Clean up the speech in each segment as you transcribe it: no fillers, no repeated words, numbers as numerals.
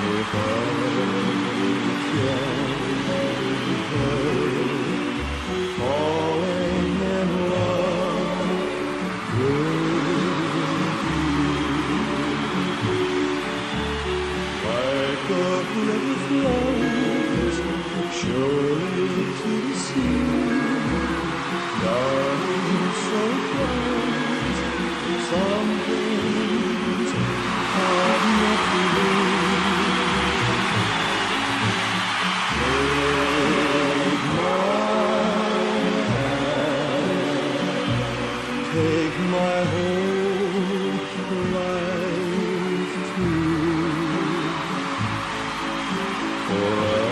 If I can falling in love with you, like a river flows surely to the sea, darling, so close, some things are meant to be. Take my whole life too, for I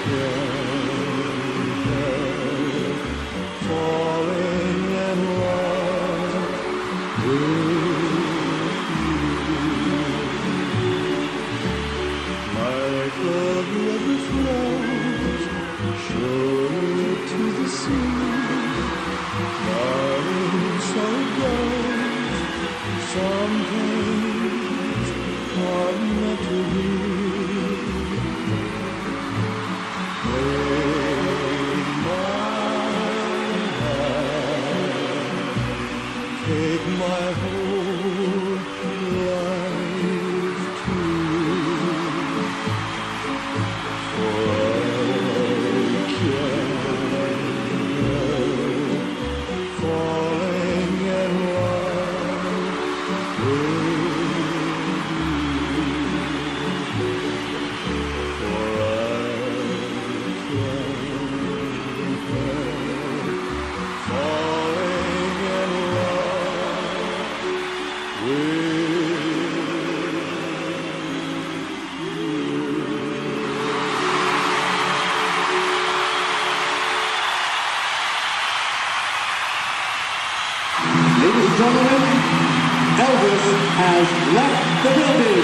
can't help falling in love with you. Like a river flows surely to the sea, darling, so goes, some things are meant to be. Take my whole life too, for I can't help falling in love with you, for I can't help falling in love with you. Ladies and gentlemen, Elvis has left the building.